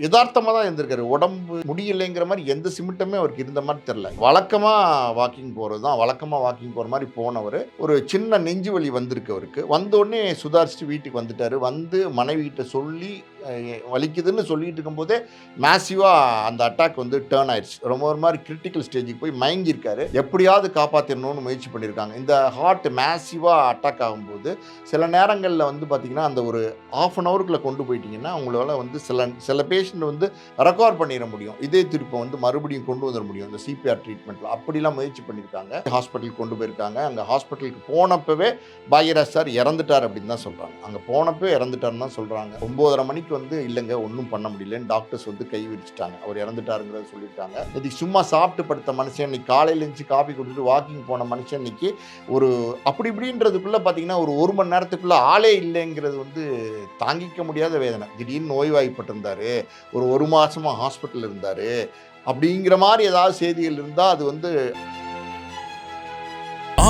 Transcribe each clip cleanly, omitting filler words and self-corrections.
யதார்த்தமா தான் இருந்திருக்காரு. உடம்பு முடியலைங்கிற மாரி எந்த சிம்ப்டமே அவருக்கு இருந்த மாரி தெரியல. வழக்கமா வாக்கிங் போறது தான். வழக்கமா வாக்கிங் போற மாரி போனவரு, ஒரு சின்ன நெஞ்சு வலி வந்திருக்கு அவருக்கு. வந்தோனே சுதாரிச்சுட்டு வீட்டுக்கு வந்துட்டாரு. வந்து மனைவிகிட்ட சொல்லி வலிக்குதுன்னு சொல்லிட்டு இருக்கும்போதே மேசிவா அந்த அட்டாக் வந்து டர்ன் ஆயிடுச்சு. ரொம்ப ஒரு மாரி கிரிட்டிக்கல் ஸ்டேஜுக்கு போய் மயங்கியிருக்காரு. எப்படியாவது காப்பாத்திரணும்னு முயற்சி பண்ணியிருக்காங்க. இந்த ஹார்ட் மேசிவா அட்டாக் ஆகும்போது, சில நேரங்கள்ல வந்து பார்த்தீங்கன்னா, அந்த ஒரு 1/2 அன் ஹவருக்குள்ள கொண்டு போயிட்டீங்கன்னா, உங்களால வந்து சில சில பேஷண்ட் வந்து ரெக்கவர் பண்ணிற முடியும். இதய துடிப்ப வந்து மறுபடியும் கொண்டு வந்துர முடியும். இந்த சிபிஆர் ட்ரீட்மெண்ட்ல. அப்படிலாம் முயற்சி பண்ணியிருக்காங்க. ஹாஸ்பிட்டலுக்கு கொண்டு போயிருக்காங்க. அங்க ஹாஸ்பிட்டலுக்கு போனப்பவே பாக்யராஜ் சார் இறந்துட்டார் அப்படின்னு தான் சொல்றாங்க. அங்க போனப்பவே இறந்துட்டாருன்னு தான் சொல்றாங்க. 9:30 மணிக்கு வந்து இல்லங்க ஒண்ணும் பண்ண முடியலன்னு டாக்டர்ஸ் வந்து கை விரிச்சுட்டாங்க. அவர் இறந்துட்டாருங்கிறத சொல்லிட்டாங்க. இன்னைக்கு சும்மா சாப்பிட்டு படுத்த மனுஷன், இன்னைக்கு காலையில எந்திச்சு காஃபி குடிச்சிட்டு வாக்கிங் போன மனுஷன் இன்னைக்கு ஒரு அப்படி இப்படின்றதுக்குள்ள பார்த்தீங்கன்னா, ஒரு 1 மணி நேரத்துக்குள்ள ஆளே இல்லைங்கிறது வந்து தாங்கிக்க முடியாத வேதனை. திடீர்னு நோய்வாய்ப்பட்டிருந்தாரு. ஒரு 1 மாசமா ஹாஸ்பிட்டல்ல இருந்தாரு. அப்படிங்கிற மாரி ஏதாவது செய்திகள் இருந்தா அது வந்து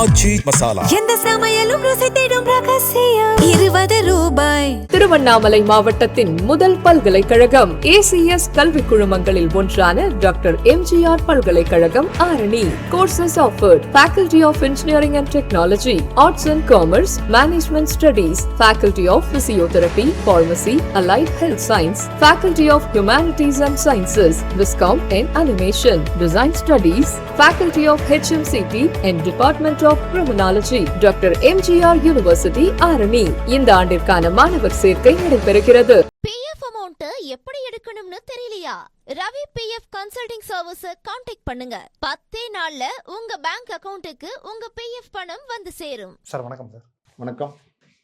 ஆச்சி மசாலா எந்த சமையலும் ருசி தேடும் ரகசியம் 20 ரூபாய். திருவண்ணாமலை மாவட்டத்தின் முதல் பல்கலைக்கழகம் ஏசிஎஸ் கல்வி குழுமங்களில் ஒன்றான டாக்டர் எம்ஜிஆர் பல்கலைக்கழகம் Arani. Courses offered faculty of engineering and technology, arts and commerce, management studies, faculty of physiotherapy, pharmacy, allied health science, faculty of humanities and sciences, viscom and animation, design studies, faculty of HMCT and department of criminology, doctor MGR university Arani. இந்த ஆண்டிற்கான மாணவர் சேர்க்கை நடைபெறுகிறது. PF amount எப்படி எடுக்கணும்னு தெரியலையா? Ravi PF consulting service contact பண்ணுங்க. 10 நாள்ல உங்க பேங்க் அக்கவுண்ட்டுக்கு உங்க பிஎஃப் பணம் வந்து சேரும். சார் வணக்கம் சார். வணக்கம்.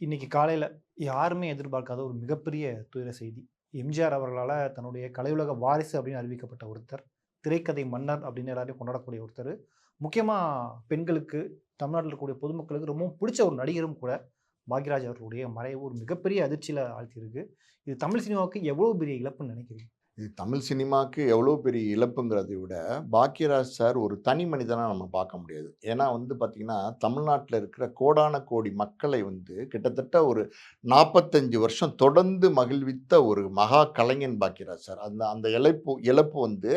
இன்னைக்கு காலையில் யாருமே எதிர்பார்க்காத ஒரு மிகப்பெரிய துயர செய்தி. எம்ஜிஆர் அவர்களால் தன்னுடைய கலையுலக வாரிசு அப்படின்னு அறிவிக்கப்பட்ட ஒருத்தர், திரைக்கதை மன்னர் அப்படின்னு எல்லாரையும் கொண்டாடக்கூடிய ஒருத்தர், முக்கியமாக பெண்களுக்கு, தமிழ்நாட்டில் இருக்கக்கூடிய பொதுமக்களுக்கு ரொம்பவும் பிடிச்ச ஒரு நடிகரும் கூட பாக்யராஜ் அவர்களுடைய மறைவு ஒரு மிகப்பெரிய அதிர்ச்சியில் ஆழ்த்தியிருக்கு. இது தமிழ் சினிமாவுக்கு எவ்வளோ பெரிய இழப்புன்னு நினைக்கிறீங்க? இது தமிழ் சினிமாவுக்கு எவ்வளோ பெரிய இழப்புங்கிறதை விட பாக்யராஜ் சார் ஒரு தனி மனிதனாக நம்ம பார்க்க முடியாது. ஏன்னா வந்து பார்த்திங்கன்னா, தமிழ்நாட்டில் இருக்கிற கோடான கோடி மக்களை வந்து கிட்டத்தட்ட ஒரு 45 வருஷம் தொடர்ந்து மகிழ்வித்த ஒரு மகா கலைஞன் பாக்யராஜ் சார். அந்த அந்த இழப்பு வந்து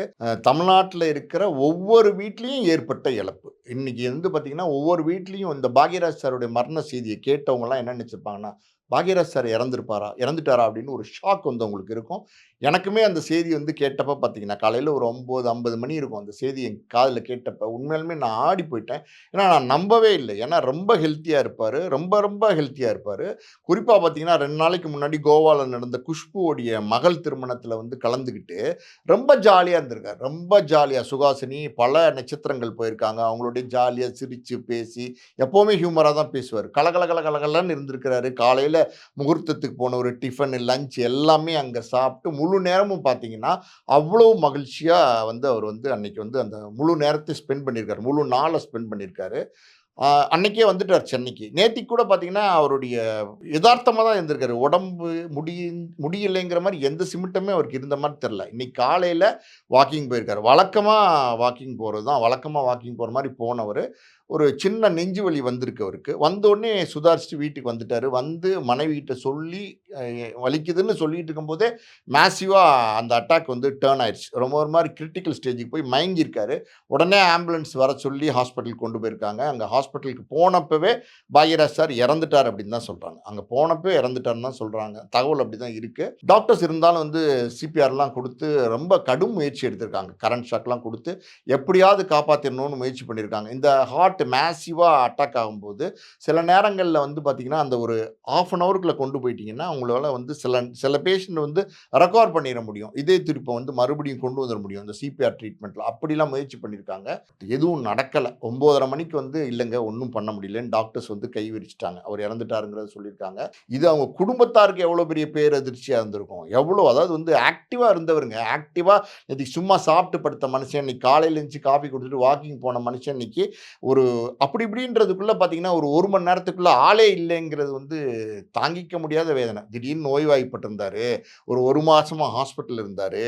தமிழ்நாட்டில் இருக்கிற ஒவ்வொரு வீட்லேயும் ஏற்பட்ட இழப்பு. இன்றைக்கி வந்து பார்த்திங்கன்னா, ஒவ்வொரு வீட்லேயும் இந்த பாக்யராஜ் சாருடைய மரண செய்தியை கேட்டவங்கலாம் என்ன நினச்சிருப்பாங்கன்னா, பாக்யராஜ் சார் இறந்துட்டாரா அப்படின்னு ஒரு ஷாக் வந்து அவங்களுக்கு இருக்கும். எனக்குமே அந்த செய்தி வந்து கேட்டப்போ பார்த்தீங்கன்னா, காலையில் ஒரு 9:50 மணி இருக்கும். அந்த செய்தி என் காதில் கேட்டப்போ உண்மையாலுமே நான் ஆடி போயிட்டேன். ஏன்னா நான் நம்பவே இல்லை. ஏன்னா ரொம்ப ஹெல்த்தியாக இருப்பார். ரொம்ப ஹெல்த்தியாக இருப்பார். குறிப்பாக பார்த்தீங்கன்னா, 2 நாளைக்கு முன்னாடி கோவாவில் நடந்த குஷ்புவோடைய மகள் திருமணத்தில் வந்து கலந்துக்கிட்டு ரொம்ப ஜாலியாக இருந்திருக்கார். ரொம்ப ஜாலியாக சுகாசினி பல நட்சத்திரங்கள் போயிருக்காங்க. அவங்களுடைய ஜாலியாக சிரித்து பேசி எப்போவுமே ஹியூமராக தான் பேசுவார். கலகலன்னு இருந்திருக்கிறாரு. காலையில் முகூர்த்தத்துக்கு போன ஒரு டிஃபன், லஞ்ச் எல்லாமே அங்கே சாப்பிட்டு முழு நேரமும் பார்த்தீங்கன்னா, அவ்வளோ மகிழ்ச்சியாக வந்து அவர் வந்து அன்னைக்கு வந்து அந்த முழு நேரத்தை ஸ்பெண்ட் பண்ணியிருக்காரு. முழு நாளை ஸ்பெண்ட் பண்ணியிருக்காரு. அன்னைக்கே வந்துட்டார் சென்னைக்கு. நேத்திக்கு கூட பார்த்தீங்கன்னா, அவருடைய யதார்த்தமா தான் இருந்திருக்காரு. உடம்பு முடியலைங்கிற மாரி எந்த சிம்ப்டமே அவருக்கு இருந்த மாரி தெரியல. இன்னைக்கு காலையில வாக்கிங் போயிருக்காரு. வழக்கமா வாக்கிங் போறது தான். வழக்கமா வாக்கிங் போற மாரி போனவரு, ஒரு சின்ன நெஞ்சு வலி வந்திருக்கு அவருக்கு. வந்தோனே சுதாரிச்சுட்டு வீட்டுக்கு வந்துட்டாரு. வந்து மனைவிகிட்ட சொல்லி வலிக்குதுன்னு சொல்லிட்டு இருக்கும்போதே மேசிவா அந்த அட்டாக் வந்து டர்ன் ஆயிடுச்சு. ரொம்ப ஒரு மாரி கிரிட்டிக்கல் ஸ்டேஜுக்கு போய் மயங்கியிருக்காரு. உடனே ஆம்புலன்ஸ் வர சொல்லி ஹாஸ்பிட்டலுக்கு கொண்டு போயிருக்காங்க. அங்க ஹாஸ்பிட்டலுக்கு போனப்பவே பாக்யராஜ் சார் இறந்துட்டார் அப்படின்னு தான் சொல்றாங்க. அங்க போனப்பவே இறந்துட்டாருன்னு தான் சொல்றாங்க. தகவல் அப்படி தான் இருக்கு. டாக்டர்ஸ் இருந்தாலும் வந்து சிபிஆர்லாம் கொடுத்து ரொம்ப கடும் முயற்சி எடுத்திருக்காங்க. கரண்ட் ஷாக்லாம் கொடுத்து எப்படியாவது காப்பாத்திரணும்னு முயற்சி பண்ணியிருக்காங்க. இந்த ஹார்ட் மேசிவா அட்டாக் ஆகும்போது சில நேரங்கள்ல வந்து பார்த்தீங்கன்னா, அந்த ஒரு 1/2 அன் ஹவருக்குள்ள கொண்டு போயிட்டீங்கன்னா, உங்களால வந்து சில பேஷண்ட் வந்து ரெக்கவர் பண்ணிற முடியும். இதய துடிப்ப வந்து மறுபடியும் கொண்டு வந்துர முடியும். இந்த சிபிஆர் ட்ரீட்மெண்ட்ல. அப்படிலாம் முயற்சி பண்ணியிருக்காங்க. எதுவும் நடக்கல. 9:30 மணிக்கு வந்து இல்லங்க ஒண்ணும் பண்ண முடியலன்னு டாக்டர்ஸ் வந்து கை விரிச்சுட்டாங்க. அவர் இறந்துட்டாருங்கிறத சொல்லியிருக்காங்க. இது அவங்க குடும்பத்தாருக்கு எவ்வளோ பெரிய பேரதிர்ச்சியா இருந்திருக்கும். எவ்வளோ அதாவது வந்து ஆக்டிவா இருந்தவருங்க. ஆக்டிவா இன்னைக்கு சும்மா சாப்பிட்டு படுத்த மனுஷன், இன்னைக்கு காலையில எந்திச்சு காஃபி குடிச்சிட்டு வாக்கிங் போன மனுஷன் இன்னைக்கு ஒரு அப்படி இப்படின்றதுக்குள்ள பார்த்தீங்கன்னா, ஒரு 1 மணி நேரத்துக்குள்ள ஆளே இல்லைங்கிறது வந்து தாங்கிக்க முடியாத வேதனை. திடீர்னு நோய்வாய்ப்பட்டிருந்தாரு. ஒரு 1 மாசமா ஹாஸ்பிட்டல்ல இருந்தாரு.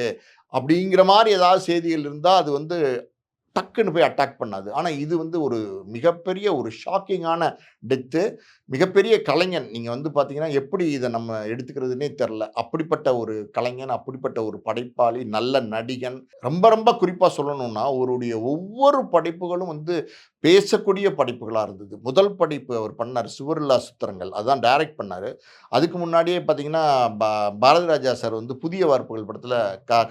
அப்படிங்கிற மாரி ஏதாவது செய்திகள் இருந்தா அது வந்து டக்குன்னு போய் அட்டாக் பண்ணாது. ஆனால் இது வந்து ஒரு மிகப்பெரிய ஒரு ஷாக்கிங்கான டெத்து. மிகப்பெரிய கலைஞன். நீங்கள் வந்து பார்த்தீங்கன்னா எப்படி இதை நம்ம எடுத்துக்கிறதுனே தெரில. அப்படிப்பட்ட ஒரு கலைஞன், அப்படிப்பட்ட ஒரு படைப்பாளி, நல்ல நடிகன். ரொம்ப ரொம்ப குறிப்பாக சொல்லணும்னா அவருடைய ஒவ்வொரு படைப்புகளும் வந்து பேசக்கூடிய படைப்புகளாக இருந்தது. முதல் படைப்பு அவர் பண்ணார் சுவரில்லா சித்திரங்கள், அதான் டைரக்ட் பண்ணார். அதுக்கு முன்னாடியே பார்த்தீங்கன்னா பாரதி ராஜா சார் வந்து புதிய வார்ப்புகள் படத்தில்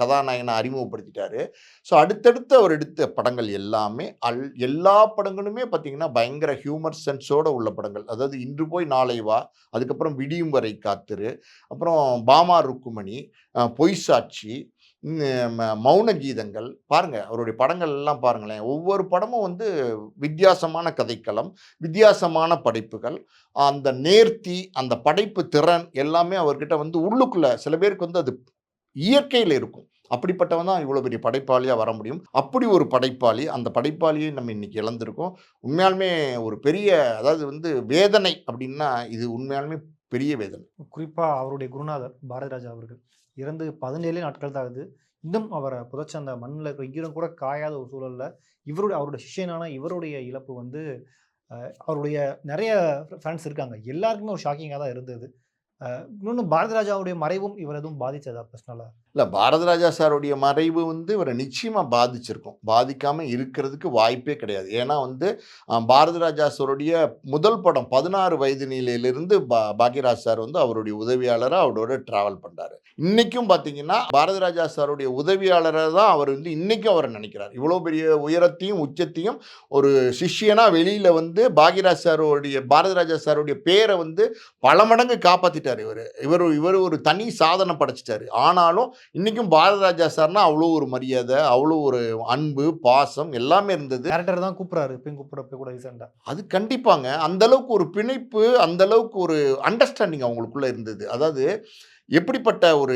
கதாநாயகனை அறிமுகப்படுத்திட்டாரு. ஸோ அடுத்தடுத்து அவர் எடுத்த படங்கள் எல்லாமே எல்லா படங்களுமே பார்த்தீங்கன்னா பயங்கர ஹியூமர் சென்ஸோட உள்ள படங்கள். அதாவது இன்று போய் நாளை வா, அதுக்கப்புறம் விடியும் வரை காத்திரு, அப்புறம் பாமா ருக்குமணி, பொய் சாட்சி, மௌன கீதங்கள். பாருங்க அவருடைய படங்கள் எல்லாம் பாருங்களேன். ஒவ்வொரு படமும் வந்து வித்தியாசமான கதைக்களம், வித்தியாசமான படைப்புகள். அந்த நேர்த்தி, அந்த படைப்பு திறன் எல்லாமே அவர்கிட்ட வந்து உள்ளுக்குள்ள சில பேருக்கு வந்து அது இயற்கையில் இருக்கும். அப்படிப்பட்டவன் தான் இவ்வளோ பெரிய படைப்பாளியாக வர முடியும். அப்படி ஒரு படைப்பாளி, அந்த படைப்பாளியை நம்ம இன்னைக்கு இழந்திருக்கோம். உண்மையாலுமே ஒரு பெரிய, அதாவது வந்து வேதனை அப்படின்னா இது உண்மையாலுமே பெரிய வேதனை. குறிப்பாக அவருடைய குருநாதர் பாரதி ராஜா அவர்கள் இறந்து 17 நாட்கள் தான் ஆகுது. இன்னும் அவரை புதைச்ச அந்த மண்ணில் இருக்கிற ஈரம் கூட காயாத ஒரு சூழலில் அவருடைய சிஷ்யனான இவருடைய இழப்பு வந்து அவருடைய நிறைய ஃபேன்ஸ் இருக்காங்க, எல்லாருக்குமே ஒரு ஷாக்கிங்காக தான் இருந்தது. இன்னொன்று பாரதி ராஜாவுடைய மறைவும் இவர் எதுவும் பாதித்ததா பர்சனலாக? இல்லை, பாரதி ராஜா சாருடைய மறைவு வந்து இவரை நிச்சயமாக பாதிச்சிருக்கும். பாதிக்காமல் இருக்கிறதுக்கு வாய்ப்பே கிடையாது. ஏன்னா வந்து பாரதி ராஜா சாருடைய முதல் படம் 16 வயது நிலையிலிருந்து பாக்யராஜ் சார் வந்து அவருடைய உதவியாளராக அவரோட ட்ராவல் பண்ணுறாரு. இன்றைக்கும் பார்த்தீங்கன்னா பாரதி ராஜா சாருடைய உதவியாளராக தான் அவர் வந்து இன்றைக்கும் அவரை நினைக்கிறார். இவ்வளோ பெரிய உயரத்தையும் உச்சத்தையும் ஒரு சிஷ்யனாக வெளியில் வந்து பாரதி ராஜா சாருடைய பேரை வந்து பல மடங்கு காப்பாற்றிட்டார். இவர் ஒரு தனி சாதனை படைச்சிட்டாரு. ஆனாலும் இன்னைக்கும் பாரதி ராஜா சார்னா அவ்வளோ ஒரு மரியாதை, அவ்வளோ ஒரு அன்பு, பாசம் எல்லாமே இருந்தது. டேரக்டர் தான் கூப்பிட்றாரு, கூப்பிட்றப்ப கூட ரீசெண்டாக. அது கண்டிப்பாங்க அந்த அளவுக்கு ஒரு பிணைப்பு, அந்த அளவுக்கு ஒரு அண்டர்ஸ்டாண்டிங் அவங்களுக்குள்ள இருந்தது. அதாவது எப்படிப்பட்ட ஒரு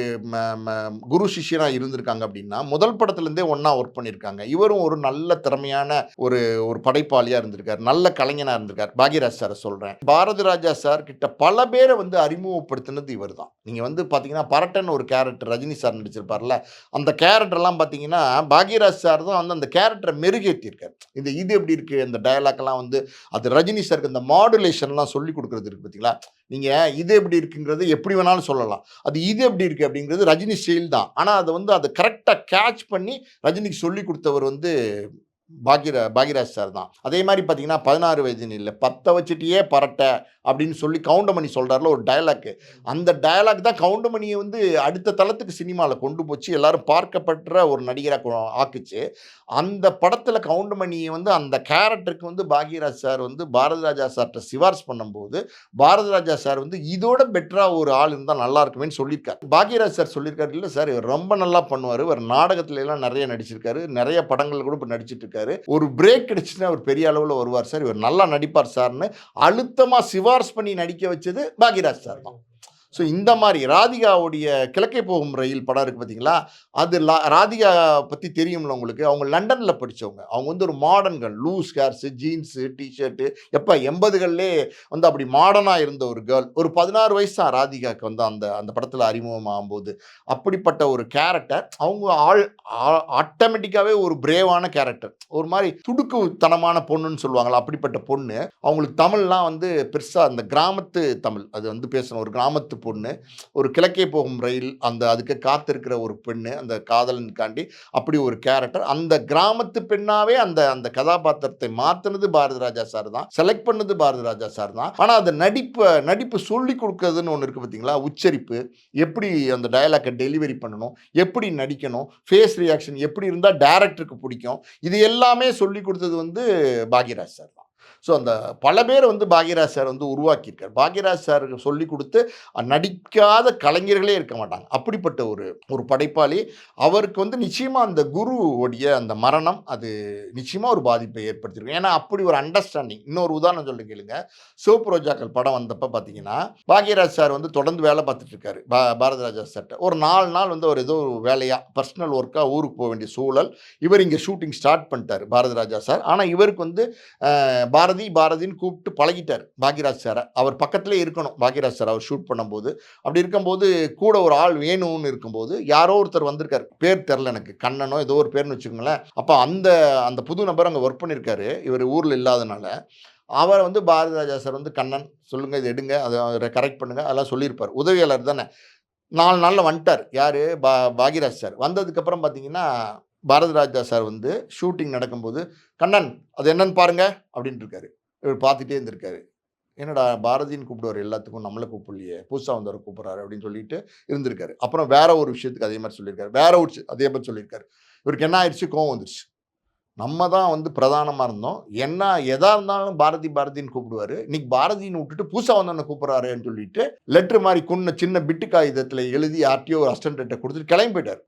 குரு சிஷ்யனாக இருந்திருக்காங்க அப்படின்னா, முதல் படத்துலேருந்தே ஒன்றா ஒர்க் பண்ணியிருக்காங்க. இவரும் ஒரு நல்ல திறமையான ஒரு படைப்பாளியாக இருந்திருக்கார், நல்ல கலைஞனாக இருந்திருக்கார். பாக்யராஜ் சாரை சொல்கிறேன். பாரதி ராஜா சார் கிட்ட பல பேரை வந்து அறிமுகப்படுத்தினது இவர் தான். நீங்கள் வந்து பார்த்தீங்கன்னா பரட்டன் ஒரு கேரக்டர் ரஜினி சார் நடிச்சிருப்பார்ல, அந்த கேரக்டர்லாம் பார்த்தீங்கன்னா பாக்யராஜ் சார் தான் வந்து அந்த கேரக்டரை மெருகேற்றியிருக்கார். இது எப்படி இருக்குது, அந்த டயலாக்லாம் வந்து அது ரஜினி சாருக்கு இந்த மாடுலேஷன்லாம் சொல்லி கொடுக்குறது இருக்குது பார்த்தீங்களா. நீங்கள் இது எப்படி இருக்குங்கிறது எப்படி வேணாலும் சொல்லலாம். இது எப்படி இருக்குது அப்படிங்கிறது ரஜினி ஸ்டைல் தான். ஆனால் அதை கரெக்டாக கேட்ச் பண்ணி ரஜினிக்கு சொல்லி கொடுத்தவர் வந்து பாக்யராஜ் சார் தான். அதே மாதிரி பார்த்தீங்கன்னா 16 வயது இல்லை 10 வச்சுட்டியே பரட்ட அப்படின்னு சொல்லி கவுண்டமணி சொல்கிறார்ல ஒரு டயலாக்கு. அந்த டயலாக் தான் கவுண்டமணியை வந்து அடுத்த தளத்துக்கு சினிமாவில் கொண்டு போச்சு, எல்லாரும் பார்க்கப்பட்ட ஒரு நடிகராக ஆக்குச்சு. அந்த படத்தில் கவுண்டமணியை வந்து அந்த கேரக்டருக்கு வந்து பாக்யராஜ் சார் வந்து பாரதி ராஜா சார்கிட்ட சிபாரிசு பண்ணும்போது பாரதி ராஜா சார் வந்து இதோட பெட்டராக ஒரு ஆள் இருந்தால் நல்லா இருக்குமேன்னு சொல்லியிருக்காரு. பாக்யராஜ் சார் சொல்லியிருக்காரு, இல்லை சார் இவர் ரொம்ப நல்லா பண்ணுவார், இவர் நாடகத்துல எல்லாம் நிறைய நடிச்சிருக்காரு, நிறைய படங்கள் கூட இப்போ நடிச்சிட்டு இருக்காரு, ஒரு பிரேக் கிடைச்சுன்னா அவர் பெரிய அளவில் வருவார் சார், இவர் நல்லா நடிப்பார் சார்னு அழுத்தமாக சிபாரிசு பண்ணி நடிக்க வச்சது பாக்யராஜ் சார் தான். ஸோ இந்த மாதிரி ராதிகாவுடைய கிழக்கே போகும் ரயில் படம் இருக்குது பார்த்தீங்களா, அது ராதிகா பற்றி தெரியும்ல உங்களுக்கு. அவங்க லண்டனில் படித்தவங்க. அவங்க வந்து ஒரு மாடர்ன்கள், லூஸ் ஹேர்ஸு, ஜீன்ஸு, டிஷர்ட்டு, எப்போ 80களிலே வந்து அப்படி மாடர்னாக இருந்த ஒரு கேர்ள். ஒரு 16 வயசு தான் ராதிகாவுக்கு வந்து அந்த படத்தில் அறிமுகமாகும்போது. அப்படிப்பட்ட ஒரு கேரக்டர். அவங்க ஆட்டோமேட்டிக்காகவே ஒரு பிரேவான கேரக்டர், ஒரு மாதிரி துடுக்குத்தனமான பொண்ணுன்னு சொல்லுவாங்களா, அப்படிப்பட்ட பொண்ணு. அவங்களுக்கு தமிழ்லாம் வந்து பெருசாக அந்த கிராமத்து தமிழ் அது வந்து பேசணும். ஒரு கிராமத்து பொண்ணு, ஒரு கிழக்கே போகும் ரயில், அதுக்கு காத்திருக்கிற ஒரு பெண்ணு, அந்த காதலனுக்காண்டி அப்படி ஒரு கேரக்டர். அந்த கிராமத்து பெண்ணாவே அந்த கதாபாத்திரத்தை மாற்றினது பாரதி ராஜா சார் தான், செலக்ட் பண்ணது பாரதி ராஜா சார் தான். ஆனால் அந்த நடிப்பு சொல்லி கொடுக்கறதுன்னு ஒன்று இருக்குது பார்த்தீங்களா, உச்சரிப்பு, எப்படி அந்த டயலாக்கை டெலிவரி பண்ணணும், எப்படி நடிக்கணும், ஃபேஸ் ரியாக்ஷன் எப்படி இருந்தால் டைரக்டருக்கு பிடிக்கும், இது எல்லாமே சொல்லி கொடுத்தது வந்து பாக்யராஜ் சார் தான். ஸோ அந்த பல பேர் வந்து பாக்யராஜ் சார் வந்து உருவாக்கியிருக்கார். பாக்யராஜ் சாருக்கு சொல்லி கொடுத்து நடிக்காத கலைஞர்களே இருக்க மாட்டாங்க. அப்படிப்பட்ட ஒரு படைப்பாளி. அவருக்கு வந்து நிச்சயமாக அந்த குருவுடைய அந்த மரணம் அது நிச்சயமாக ஒரு பாதிப்பை ஏற்படுத்தியிருக்கும். ஏன்னா அப்படி ஒரு அண்டர்ஸ்டாண்டிங். இன்னொரு உதாரணம் சொல்லி கேளுங்க, சிவப்பு ரோஜாக்கள் படம் வந்தப்போ பார்த்தீங்கன்னா பாக்யராஜ் சார் வந்து தொடர்ந்து வேலை பார்த்துட்டு இருக்காரு பாரதி ராஜா சார்கிட்ட. ஒரு 4 நாள் வந்து அவர் ஏதோ ஒரு வேலையாக பர்சனல் ஒர்க்காக ஊருக்கு போக வேண்டிய சூழல். இவர் இங்கே ஷூட்டிங் ஸ்டார்ட் பண்ணிட்டார் பாரதி ராஜா சார். ஆனால் இவருக்கு வந்து பாரதின்னு கூப்பிட்டு பழகிட்டார் பாக்யராஜ் சாரை. அவர் பக்கத்திலே இருக்கணும் பாக்யராஜ் சார் அவர் ஷூட் பண்ணும்போது. அப்படி இருக்கும்போது கூட ஒரு ஆள் வேணும்னு இருக்கும்போது யாரோ ஒருத்தர் வந்திருக்காரு, பேர் தெரில எனக்கு, கண்ணனோ ஏதோ ஒரு பேர்னு வச்சுக்கோங்களேன். அப்போ அந்த புது நபர் அங்கே ஒர்க் பண்ணியிருக்காரு, இவர் ஊரில் இல்லாதனால. அவரை வந்து பாரதி ராஜா சார் வந்து, கண்ணன் சொல்லுங்கள், இது எடுங்க, அதை கரெக்ட் பண்ணுங்கள், அதெல்லாம் சொல்லியிருப்பார். உதவியாளர் தானே. 4 நாளில் வந்துட்டார். யார்? பாக்யராஜ் சார். வந்ததுக்கப்புறம் பார்த்தீங்கன்னா பாரதி ராஜா சார் வந்து ஷூட்டிங் நடக்கும்போது, கண்ணன் அது என்னன்னு பாருங்க அப்படின்ட்டு இருக்காரு. இவர் பார்த்துட்டே இருந்திருக்காரு. என்னடா பாரதின்னு கூப்பிடுவார் எல்லாத்துக்கும், நம்மளை கூப்பிடலையே, புதுசாக வந்தவரை கூப்பிட்றாரு அப்படின்னு சொல்லிட்டு இருந்திருக்காரு. அப்புறம் வேற ஒரு விஷயத்துக்கு அதே மாதிரி சொல்லியிருக்காரு, வேற ஒரு அதே மாதிரி சொல்லியிருக்காரு. இவருக்கு என்ன ஆயிடுச்சு? கோவம் வந்துருச்சு. நம்ம தான் வந்து பிரதானமாக இருந்தோம், எதா இருந்தாலும் பாரதின்னு கூப்பிடுவார், இன்னைக்கு பாரதின்னு விட்டுட்டு புதுசாக வந்தவனை கூப்பிட்றாருன்னு சொல்லிட்டு லெட்ரு மாதிரி சின்ன பிட்டு காகிதத்தில் எழுதி ஆர்டிஓ ஒரு அசிஸ்டன்ட்டை கொடுத்துட்டு கிளம்பி போயிட்டார்.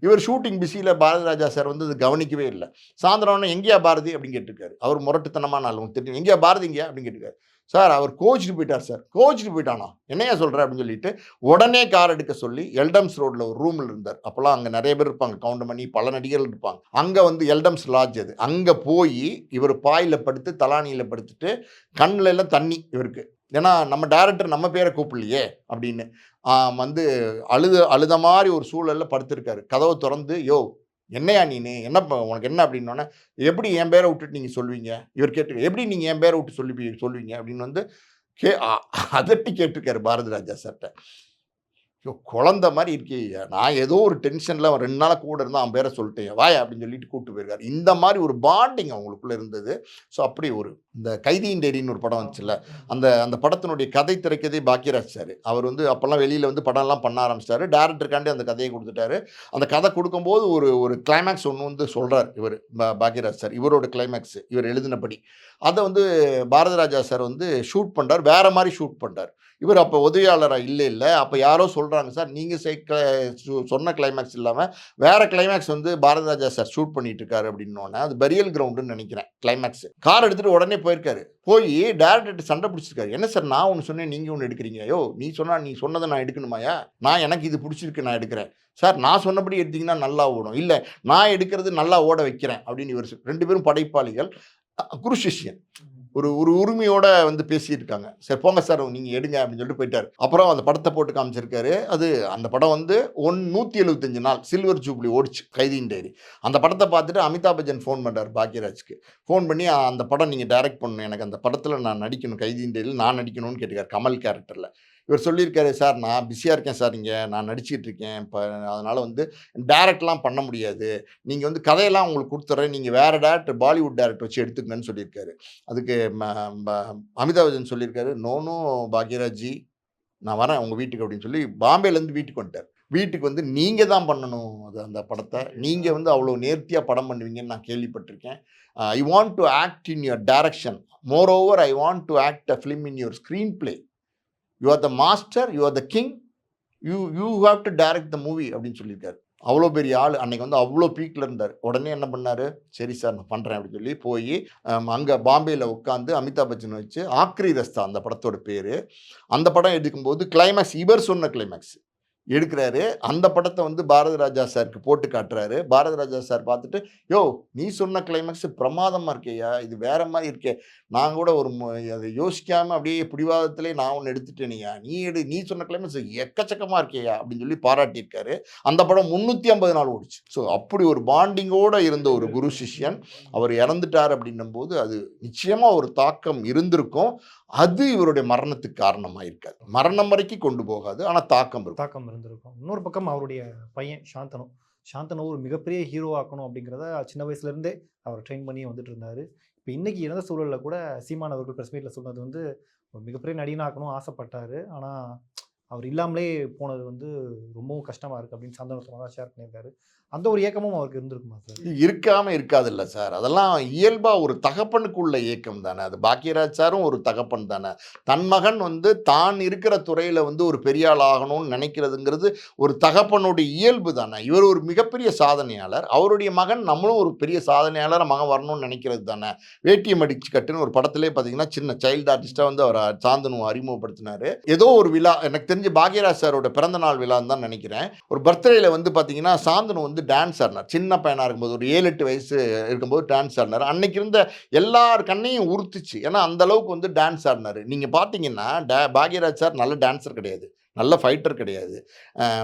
இவர் ஷூட்டிங் பிஸியில் பாரதி ராஜா சார் வந்து அது கவனிக்கவே இல்லை. சாயந்தரம் எங்கேயா பாரதி அப்படின்னு கேட்டிருக்காரு. அவர் முரட்டுத்தனமான ஆள், தெரியும், எங்கேயா பாரதி இங்கேயா அப்படின்னு கேட்டிருக்காரு. சார் அவர் கோச்சிட்டு போயிட்டார் சார். கோச்சிட்டு போயிட்டானா? என்னையா சொல்கிற அப்படின்னு சொல்லிட்டு உடனே கார் எடுக்க சொல்லி எல்டம்ஸ் ரோட்டில் ஒரு ரூமில் இருந்தார். அப்போல்லாம் அங்கே நிறைய பேர் இருப்பாங்க, கவுண்டமணி, பல நடிகர்கள் இருப்பாங்க. அங்கே வந்து எல்டம்ஸ் லாட்ஜ் அது. அங்கே போய் இவர் பாயில் படுத்து தலானியில் படுத்துட்டு கண்ணில் எல்லாம் தண்ணி இவருக்கு. ஏன்னா நம்ம டைரக்டர் நம்ம பேரை கூப்பிடலையே அப்படின்னு வந்து அழுத மாதிரி ஒரு சூழலில் படுத்திருக்காரு. கதவை திறந்து, யோ என்னையா நீனு, என்னப்பா உனக்கு என்ன அப்படின்னோடனே, எப்படி என் பேரை விட்டுட்டு நீங்கள் சொல்லுவீங்க? இவர் கேட்டு, எப்படி நீங்கள் என் பேரை விட்டு சொல்லுவீங்க அப்படின்னு வந்து அதட்டி கேட்டிருக்காரு பாரதி ராஜா சார்கிட்ட. குழந்த மாதிரி இருக்கே, நான் ஏதோ ஒரு டென்ஷனில் 2 நாளாக கூட இருந்தால் அவன் பேரை சொல்லிட்டேன், வாயா அப்படின்னு சொல்லிட்டு கூப்பிட்டு போயிருக்காரு. இந்த மாதிரி ஒரு பாண்டிங் அவங்களுக்குள்ளே இருந்தது. ஸோ அப்படி இந்த கைதியின் டைரின்னு ஒரு படம் வந்துச்சுல்ல, அந்த படத்தினுடைய கதை திரைக்கதை பாக்யராஜ் சார். அவர் வந்து அப்போல்லாம் வெளியில் வந்து படம்லாம் பண்ண ஆரம்பிச்சிட்டாரு. டேரக்டருக்காண்டி அந்த கதையை கொடுத்துட்டாரு. அந்த கதை கொடுக்கும்போது ஒரு கிளைமேக்ஸ் ஒன்று வந்து சொல்கிறார் இவர் பாக்யராஜ் சார். இவரோட கிளைமேக்ஸ் இவர் எழுதினபடி அதை வந்து பாரதி ராஜா சார் வந்து ஷூட் பண்ணுறார், வேறு மாதிரி ஷூட் பண்ணுறார். இவர் அப்போ உதவியாளராக இல்லை அப்போ யாரோ சொல்கிறாங்க, சார் நீங்கள் சொன்ன கிளைமேக்ஸ் இல்லாமல் வேறு கிளைமேக்ஸ் வந்து பாரதி ராஜா சார் ஷூட் பண்ணிட்டு இருக்காரு அப்படின்னோடனே, அது பெரியல் கிரவுண்டுன்னு நினைக்கிறேன் கிளைமேக்ஸ். கார் எடுத்துகிட்டு உடனே போயிருக்காரு. போய் டேரக்டர்கிட்ட சண்டை பிடிச்சிருக்காரு. என்ன சார் நான் ஒன்று சொன்னேன், நீங்கள் ஒன்று எடுக்கிறீங்க? யோ நீ சொன்னதை நான் எடுக்கணுமாயா? எனக்கு இது பிடிச்சிருக்கு, நான் எடுக்கிறேன். சார் நான் சொன்னபடி எடுத்தீங்கன்னா நல்லா ஓடும், இல்லை நான் எடுக்கிறது நல்லா ஓட வைக்கிறேன் அப்படின்னு இவர் 2 பேரும் படைப்பாளிகள், குரு சிஷ்யன். ஒரு உரிமையோட வந்து பேசியிருக்காங்க. சரி போங்க சார் நீங்கள் எடுங்க அப்படின்னு சொல்லிட்டு போயிட்டார். அப்புறம் அந்த படத்தை போட்டு காமிச்சிருக்காரு. அந்த படம் வந்து 175 நாள் சில்வர் ஜூப்ளி ஓடிச்சு, கைதியின் டைரி. அந்த படத்தை பார்த்துட்டு அமிதாப் பச்சன் ஃபோன் பண்ணுறார் பாக்யராஜ்க்கு. ஃபோன் பண்ணி அந்த படம் நீங்கள் டைரக்ட் பண்ணணும், எனக்கு அந்த படத்தில் நான் நடிக்கணும், கைதியின் டைரியில் நான் நடிக்கணும்னு கேட்டிருக்கார், கமல் கேரக்டரில். இவர் சொல்லியிருக்காரு, சார் நான் பிஸியாக இருக்கேன் சார், நான் நடிச்சிட்டு இருக்கேன் இப்போ, அதனால் வந்து டைரக்ட்லாம் பண்ண முடியாது, நீங்கள் வந்து கதையெல்லாம் உங்களுக்கு கொடுத்துட்றேன், நீங்கள் வேறு டேரக்டர், பாலிவுட் டேரக்டர் வச்சு எடுத்துக்கங்கன்னு சொல்லியிருக்காரு. அதுக்கு அமிதாப் பச்சன் சொல்லியிருக்காரு, நோ பாக்யராஜ்ஜி நான் வரேன் உங்கள் வீட்டுக்கு அப்படின்னு சொல்லி பாம்பேலேருந்து வீட்டுக்கு வந்துட்டார். வீட்டுக்கு வந்து நீங்கள் தான் பண்ணணும் அந்த படத்தை, நீங்கள் வந்து அவ்வளோ நேர்த்தியாக படம் பண்ணுவீங்கன்னு நான் கேள்விப்பட்டிருக்கேன். I want to act in your direction, more over I want to act a film in your screen play. You are the master, you are the king, you have to direct the movie அப்படின்னு சொல்லியிருக்காரு. அவ்வளோ பெரிய ஆள் அன்னைக்கு வந்து அவ்வளோ பீக்கில் இருந்தார். உடனே என்ன பண்ணார், சரி சார் நான் பண்ணுறேன் அப்படின்னு சொல்லி போய் அங்கே பாம்பேயில் உட்காந்து அமிதாப் பச்சன் வச்சு, ஆக்ரி ரஸ்தா அந்த படத்தோட பேர், அந்த படம் எடுக்கும்போது கிளைமேக்ஸ் இவர் சொன்ன கிளைமேக்ஸ் எடுக்கிறாரு. அந்த படத்தை வந்து பாரதி ராஜா சாருக்கு போட்டு காட்டுறாரு. பாரதி ராஜா சார் பார்த்துட்டு, யோ நீ சொன்ன கிளைமேக்ஸ் பிரமாதமாக இருக்கேயா, இது வேற மாதிரி இருக்கே, நான் கூட அதை யோசிக்காமல் அப்படியே பிடிவாதத்திலே நான் ஒன்று எடுத்துட்டேனியா, நீ சொன்ன கிளைமேக்ஸ் எக்கச்சக்கமாக இருக்கேயா அப்படின்னு சொல்லி பாராட்டியிருக்காரு. அந்த படம் 350 நாள் ஓடிச்சு. ஸோ அப்படி ஒரு பாண்டிங்கோடு இருந்த ஒரு குரு சிஷ்யன் அவர் இறந்துட்டார் அப்படின்னும் போது அது நிச்சயமாக ஒரு தாக்கம் இருந்திருக்கும். அது இவருடைய மரணத்துக்கு காரணமாக இருக்காது, மரணம் வரைக்கும் கொண்டு போகாது, ஆனால் தாக்கம் இருந்திருக்கும். இன்னொரு பக்கம் அவருடைய பையன் சாந்தனு ஒரு மிகப்பெரிய ஹீரோ ஆக்கணும் அப்படிங்கிறத சின்ன வயசுலேருந்தே அவர் ட்ரெயின் பண்ணி வந்துட்டு இருந்தார். இப்போ இன்றைக்கி இருந்த சூழலில் கூட சீமான் அவர்கள் ப்ரெஸ் மீட்டில் சொன்னது வந்து ஒரு மிகப்பெரிய நடிகனாக்கணும் ஆசைப்பட்டார், ஆனால் அவர் இல்லாமலே போனது வந்து ரொம்பவும் கஷ்டமாக இருக்குது அப்படின்னு சாந்தனு ஷேர் பண்ணியிருக்காரு. அந்த ஒரு ஏக்கமும் அவருக்கு இருந்திருக்குமா சார்? இருக்காமல் இருக்காதில்ல சார், அதெல்லாம் இயல்பாக ஒரு தகப்பனுக்குள்ள ஏக்கம் தானே. அது பாக்யராஜ் சாரும் ஒரு தகப்பன் தானே. தன் மகன் வந்து தான் இருக்கிற துறையில் வந்து ஒரு பெரிய ஆள் ஆகணும்னு நினைக்கிறதுங்கிறது ஒரு தகப்பனுடைய இயல்பு தானே. இவர் ஒரு மிகப்பெரிய சாதனையாளர், அவருடைய மகன் நம்மளும் ஒரு பெரிய சாதனையாளர் மகன் வரணும்னு நினைக்கிறது தானே. வேட்டியம் அடிச்சு கட்டுன்னு ஒரு படத்திலே பார்த்தீங்கன்னா சின்ன சைல்டு ஆர்டிஸ்டாக வந்து அவர் சாந்தனு அறிமுகப்படுத்தினார். ஏதோ ஒரு விழா, எனக்கு தெரிஞ்சு பாக்யராஜ் சாரோட பிறந்த நாள் விழான்னு தான் நினைக்கிறேன், ஒரு பர்த்டேயில் வந்து பார்த்தீங்கன்னா சாந்தனு வந்து வந்து டான்ஸ் ஆடினார். சின்ன பையனா இருக்கும்போது ஒரு 7, 8 வயசு இருக்கும்போது டான்ஸ் ஆடினார். அன்னைக்கு இருந்த எல்லார் கண்ணையும் உறுத்துச்சு. ஏன்னா, அந்த அளவுக்கு வந்து டான்ஸ் ஆடினாரு. நீங்க பார்த்தீங்கன்னா, பாக்யராஜ் சார் நல்ல டான்ஸர் கிடையாது. நல்ல ஃபைட்டர் கிடையாது.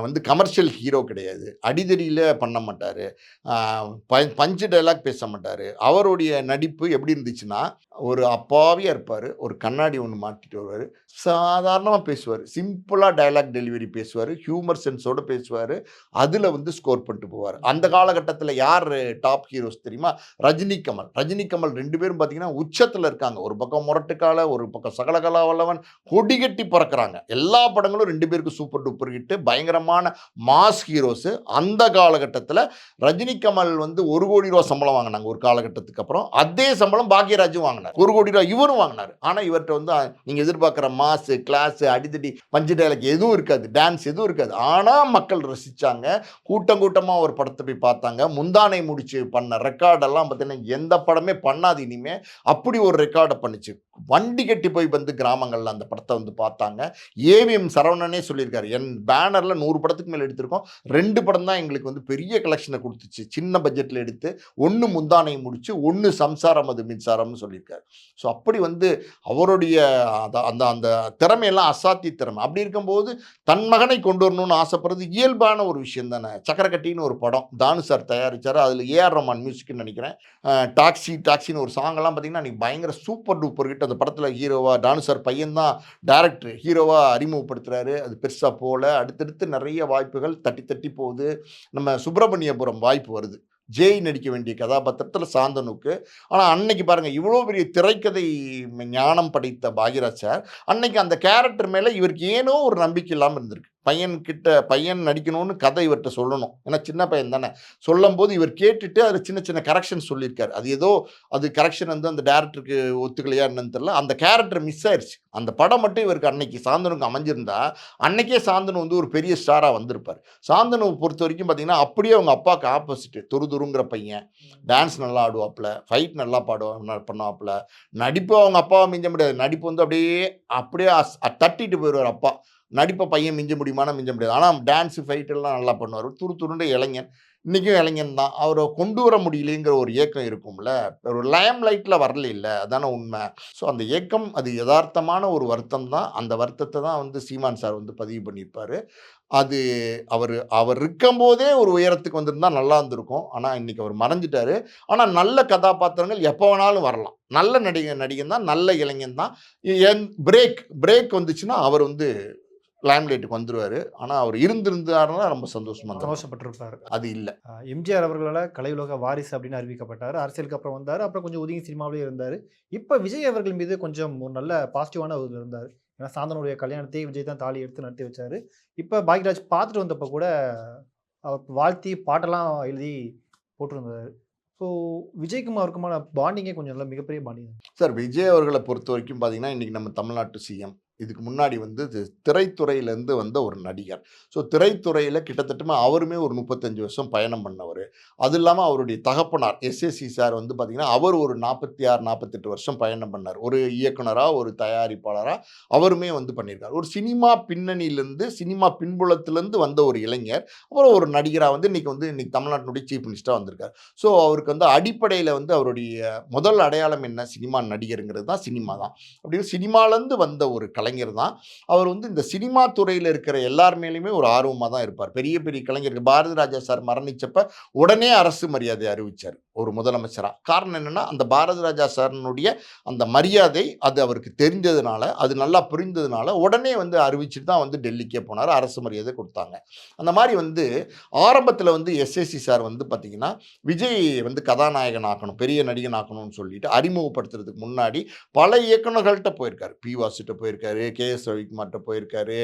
வந்து கமர்ஷியல் ஹீரோ கிடையாது. அடிதடியில பண்ண மாட்டாரு. அ பஞ்ச் டயலாக் பேச மாட்டாரு. அவருடைய நடிப்பு எப்படி இருந்துச்சுன்னா, ஒரு அப்பாவியா இருப்பாரு. ஒரு கண்ணாடி ஒண்ணு மாட்டிட்டு வருவாரு. சாதாரணமா பேசுவாரு. சிம்பிளா டயலாக் டெலிவரி பேசுவாரு. ஹியூமர் சென்ஸோட பேசுவாரு. அதுல வந்து ஸ்கோர் பண்ணிட்டு போவாரு. அந்த காலகட்டத்தில யார் டாப் ஹீரோஸ் தெரியுமா? ரஜினி, கமல். ரஜினி, கமல் 2 பேரும் பார்த்தீங்கன்னா, உச்சத்தில இருக்காங்க. ஒரு பக்கம் முரட்டுக்கால, ஒரு பக்கம் சகலகலா வல்லவன், கொடிகட்டி பறக்குறாங்க. எல்லா படங்களும் 2 பேருக்கும் சூப்பர் டூப்பர் ஹிட். பயங்கரமான மாஸ் ஹீரோஸ். அந்த காலகட்டத்தில ரஜினி, கமல் வந்து ரூ. 1,00,00,000 சம்பளம் வாங்குனாங்க ஒரு காலகட்டத்துக்கு அப்புறம். அதே சம்பளம் பாக்யராஜும் வாங்குனார். ரூ. 1,00,00,000 இவரும் வாங்குனாரு. ஆனா, இவர்ட்ட வந்து நீங்க எதிர்பார்க்கிற மாஸ், கிளாஸ், அடிதடி, பஞ்ச் டயலாக் எதுவும் இருக்காது. டான்ஸ் எதுவும் இருக்காது. ஆனா, மக்கள் ரசிச்சாங்க. கூட்டம் கூட்டமா ஒரு படத்த போய் பார்த்தாங்க. முந்தானை முடிச்சு பண்ண ரெக்கார்ட் எல்லாம் பார்த்தீங்கன்னா, எந்த படமே பண்ணாது இனிமே. அப்படி ஒரு ரெக்கார்ட பண்ணுச்சு. வண்டி கட்டி போய் வந்து கிராமங்கள்ல அந்த படத்த வந்து பார்த்தாங்க. ஏவிஎம் சரவணனே சொல்லியிருக்காரு. என் பேனர்ல 100 படத்துக்கு மேல எடுத்திருக்கோம். 2 படம் தான் எங்களுக்கு வந்து பெரிய கலெக்ஷன குடுத்துச்சு. சின்ன பட்ஜெட்ல எடுத்து, 1 முந்தானை முடிச்சு, 1 சம்சாரம் அது மின்சாரம்னு சொல்லியிருக்காரு. ஸோ அப்படி வந்து அவருடைய அந்த அந்த திறமையெல்லாம் அசாத்திய திறமை. அப்படி இருக்கும்போது தன் மகனை கொண்டு வரணும்னு ஆசைப்படுறது இயல்பான ஒரு விஷயம் தானே. சக்கரக்கட்டின்னு ஒரு படம் தானு சார் தயாரிச்சாரு. அதில ஏஆர் ரஹ்மான் மியூசிக்ன்னு நினைக்கிறேன். டாக்ஸின்னு ஒரு சாங்கெல்லாம் பார்த்தீங்கன்னா, அன்னைக்கு பயங்கர சூப்பர் டூப்பர் ஹிட். அந்த படத்தில ஹீரோவா தானு சார் பையன் தான் டைரக்டர். ஹீரோவா அறிமுகப்படுத்துறாரு. அது பெருசா போல. அடுத்தடுத்து நெறைய வாய்ப்புகள் தட்டி தட்டி போகுது. நம்ம சுப்பிரமணியபுரம் வாய்ப்பு வருது. ஜெய் நடிக்க வேண்டிய கதாபாத்திரத்தில சாந்தனுக்கு. ஆனா, அன்னைக்கு பாருங்க இவ்வளோ பெரிய திரைக்கதை ஞானம் படைத்த பாக்யராஜ் சார், அன்னைக்கு அந்த கேரக்டர் மேல இவருக்கு ஏனோ ஒரு நம்பிக்கை இல்லாம இருந்திருக்கு. பையன் நடிக்கணும்னு கதை இவர்ட்ட சொல்லணும். ஏன்னா சின்ன பையன் தானே. சொல்லும்போது இவர் கேட்டுட்டு அதில சின்ன சின்ன கரெக்ஷன் சொல்லியிருக்காரு. அது கரெக்ஷன் வந்து அந்த டைரக்டருக்கு ஒத்துக்கலையா என்னன்னு தெரியல. அந்த கேரக்டர் மிஸ் ஆயிருச்சு. அந்த படம் மட்டும் இவருக்கு அன்னைக்கு சாந்தனுக்கு அமைஞ்சிருந்தா, அன்னைக்கே சாந்தனு வந்து ஒரு பெரிய ஸ்டாரா வந்திருப்பாரு. சாந்தனுவ பொறுத்தவரைக்கும் பார்த்தீங்கன்னா, அப்படியே அவங்க அப்பாவுக்கு ஆப்போசிட். துருதுருங்கிற பையன். டான்ஸ் நல்லா ஆடுவாப்ல. ஃபைட் நல்லா பண்ணுவாப்ல. நடிப்பு அவங்க அப்பாவ மிஞ்ச முடியாது. நடிப்பு வந்து அப்படியே தட்டிட்டு போயிருவாரு அப்பா. நடிப்ப பையன் மிஞ்ச முடியுமான்னா மிஞ்ச முடியாது. ஆனா டான்ஸ், ஃபைட் எல்லாம் நல்லா பண்ணுவாரு. துருதுருன்ற இளைஞன். இன்னைக்கும் இளைஞன் தான். அவர கொண்டு வர முடியலைங்கிற ஒரு ஏக்கம் இருக்கும்ல. ஒரு லைம் லைட்ல வரலைல்ல. அதானே உண்மை. ஸோ அந்த ஏக்கம் அது எதார்த்தமான ஒரு வருத்தம் தான். அந்த வருத்தத்த தான் வந்து சீமான் சார் வந்து பதிவு பண்ணியிருப்பாரு. அது அவர் இருக்கும்போதே ஒரு உயரத்துக்கு வந்திருந்தா நல்லா இருந்திருக்கும். ஆனா, இன்னைக்கு அவர் மறைஞ்சுட்டாரு. ஆனா, நல்ல கதாபாத்திரங்கள் எப்ப வேணாலும் வரலாம். நல்ல நடிகன் தான். நல்ல இளைஞன் தான். பிரேக் வந்துச்சுன்னா, அவர் வந்து லைம்லைட்டுக்கு வந்துருவாரு. ஆனா, அவர் இருந்திருந்தாருன்னா ரொம்ப சந்தோஷமா இருந்திருக்கும். சந்தோஷப்பட்டிருப்பாரு. அது இல்ல. எம்ஜிஆர் அவர்களால கலையுலக வாரிசு அப்படின்னு அறிவிக்கப்பட்டாரு. அரசியலுக்கு அப்புறம் வந்தாரு. அப்புறம் கொஞ்சம் ஒதுங்கி சினிமாவிலேயே இருந்தாரு. இப்ப விஜய் அவர்கள் மீது கொஞ்சம் ஒரு நல்ல பாசிட்டிவான இதுல இருந்தாரு. ஏன்னா சாந்தனுடைய கல்யாணத்தையே விஜய் தான் தாலி எடுத்து நடத்தி வச்சாரு. இப்ப பாக்யராஜ் பார்த்துட்டு வந்தப்ப கூட அவர் வாழ்த்தி பாட்டெல்லாம் எழுதி போட்டிருந்தாரு. ஸோ விஜய்க்கும் அவருக்குமான பாண்டிங்கே கொஞ்சம் நல்ல மிகப்பெரிய பாண்டிங். சார் விஜய் அவர்கள பொறுத்தவரைக்கும் பார்த்தீங்கன்னா, இன்னைக்கு நம்ம தமிழ்நாட்டு சிஎம். இதுக்கு முன்னாடி வந்து திரைத்துறையிலேருந்து வந்த ஒரு நடிகர். ஸோ திரைத்துறையில கிட்டத்தட்ட அவருமே ஒரு 35 வருஷம் பயணம் பண்ணவரு. அது இல்லாம அவருடைய தகப்பனார் எஸ்எஸ்சி சார் வந்து பார்த்தீங்கன்னா, அவர் ஒரு 46, 48 வருஷம் பயணம் பண்ணார். ஒரு இயக்குனரா, ஒரு தயாரிப்பாளரா அவருமே வந்து பண்ணியிருக்காரு. ஒரு சினிமா பின்னணியிலிருந்து, சினிமா பின்புலத்திலிருந்து வந்த ஒரு இளைஞர். அப்புறம் ஒரு நடிகரா வந்து இன்னைக்கு தமிழ்நாட்டினுடைய சீஃப் மினிஸ்டரா வந்திருக்காரு. ஸோ அவருக்கு வந்து அடிப்படையில வந்து அவருடைய முதல் அடையாளம் என்ன? சினிமா நடிகர்ங்கிறது தான் சினிமா தான். அப்படின்னு சினிமாலேருந்து வந்த ஒரு கலைஞர் தான். அவர் வந்து இந்த சினிமா துறையில இருக்கிற எல்லார் மேலயுமே ஒரு ஆர்வமா தான் இருப்பார். பெரிய பெரிய கலைஞர்கள் பாரதி ராஜா சார் மரணிச்சப்ப உடனே அரசு மரியாதை அறிவிச்சார் ஒரு முதலமைச்சரா. காரணம் என்னன்னா, அந்த பாரதி ராஜா சாரினுடைய அந்த மரியாதை அது அவருக்கு தெரிஞ்சதுனால, அது நல்லா புரிந்ததுனால உடனே வந்து அறிவிச்சுட்டு தான் வந்து டெல்லிக்கே போனார். அரசு மரியாதை கொடுத்தாங்க. அந்த மாதிரி வந்து ஆரம்பத்தில் வந்து எஸ்எஸ்சி சார் வந்து பார்த்தீங்கன்னா, விஜய் வந்து கதாநாயகன் ஆக்கணும், பெரிய நடிகன் ஆக்கணும்னு சொல்லிட்டு அறிமுகப்படுத்துறதுக்கு முன்னாடி பல இயக்குனர்கள்ட்ட போயிருக்காரு. பி வாசுட்ட போயிருக்காரு, கே.எஸ். ரவிக்குமார்ட்ட போயிருக்காரு,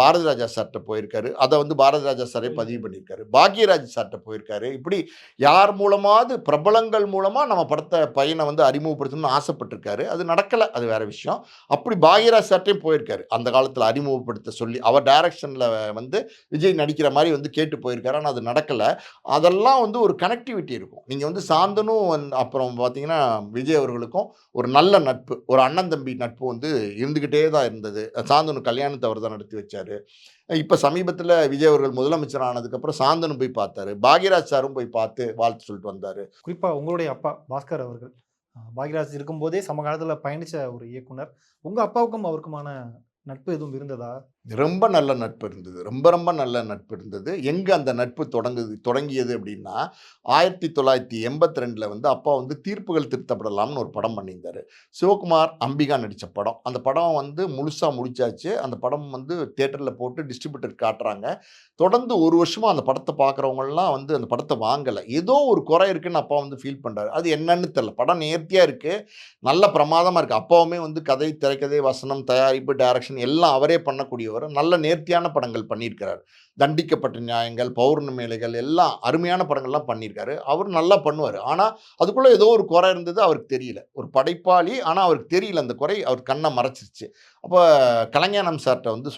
பாரதி ராஜா சார்ட்ட போயிருக்காரு. அதை வந்து பாரதி ராஜா சாரே பதிவு பண்ணியிருக்காரு. பாக்யராஜ் சார்ட்ட போயிருக்காரு. இப்படி யார் மூலமாவது பிரபலங்கள் மூலமா நம்ம பையனை வந்து அறிமுகப்படுத்தணும்னு ஆசைப்பட்டிருக்காரு. அது நடக்கல. அது வேற விஷயம். அப்படி பாக்யராஜ் சார்ட்டையும் போயிருக்காரு. அந்த காலத்தில் அறிமுகப்படுத்த சொல்லி அவர் டைரக்ஷன்ல வந்து விஜய் நடிக்கிற மாதிரி வந்து கேட்டு போயிருக்காரு. ஆனால் அது நடக்கல. அதெல்லாம் வந்து ஒரு கனெக்டிவிட்டி இருக்கும். நீங்க வந்து சாந்தனும் அப்புறம் பார்த்தீங்கன்னா விஜய் அவர்களுக்கும் ஒரு நல்ல நட்பு, ஒரு அண்ணன் தம்பி நட்பு வந்து இருந்துகிட்டே தான் இருந்தது. சாந்தனு கல்யாணத்தை அவர் தான் நடத்தி வச்சாரு. இப்ப சமீபத்தில விஜய் அவர்கள் முதலமைச்சர் ஆனதுக்கப்புறம் சாந்தனு போய் பார்த்தாரு. பாக்யராஜ் சாரும் போய் பார்த்து வாழ்த்து சொல்லிட்டு வந்தாரு. குறிப்பா உங்களுடைய அப்பா பாஸ்கர் அவர்கள் பாக்யராஜ் இருக்கும்போதே சமகாலத்துல பயணிச்ச ஒரு இயக்குனர். உங்க அப்பாவுக்கும் அவருக்குமான நட்பு எதுவும் இருந்ததா? ரொம்ப நல்ல நட்பு இருந்தது. ரொம்ப ரொம்ப நல்ல நட்பு இருந்தது. எங்க அந்த நட்பு தொடங்கியது அப்படின்னா, 1982ல வந்து அப்பா வந்து தீர்ப்புகள் திருத்தப்படலாம்னு ஒரு படம் பண்ணியிருந்தாரு. சிவகுமார், அம்பிகா நடிச்ச படம். அந்த படம் வந்து முழுசா முடிச்சாச்சு. அந்த படம் வந்து தியேட்டர்ல போட்டு டிஸ்ட்ரிபியூட்டர் காட்டுறாங்க. தொடர்ந்து 1 வருஷமா அந்த படத்த பார்க்குறவங்கலாம் வந்து அந்த படத்த வாங்கல. ஏதோ ஒரு குறை இருக்குன்னு அப்பா வந்து ஃபீல் பண்றாரு. அது என்னன்னு தெரியல. படம் நேர்த்தியா இருக்கு. நல்ல பிரமாதமா இருக்கு. அப்பாவுமே வந்து கதை, திரைக்கதை, வசனம், தயாரிப்பு, டைரக்ஷன் எல்லாம் அவரே பண்ணக்கூடியவர். நல்ல நேர்த்தியான படங்கள் பண்ணியிருக்கிறார். தண்டிக்கப்பட்ட நியாயங்கள், பௌர்ணமி இலைகள் எல்லாம் அருமையான படங்கள்லாம் பண்ணியிருக்காரு. அவர் நல்லா பண்ணுவாரு. ஆனா, அதுக்குள்ள ஏதோ ஒரு குறை இருந்தது அவருக்கு தெரியல. ஒரு படைப்பாளி, ஆனா அவருக்கு தெரியல அந்த குறை அவர் கண்ண மறைச்சிருச்சு. அப்ப கலைஞானம் சார்ட்ட வந்து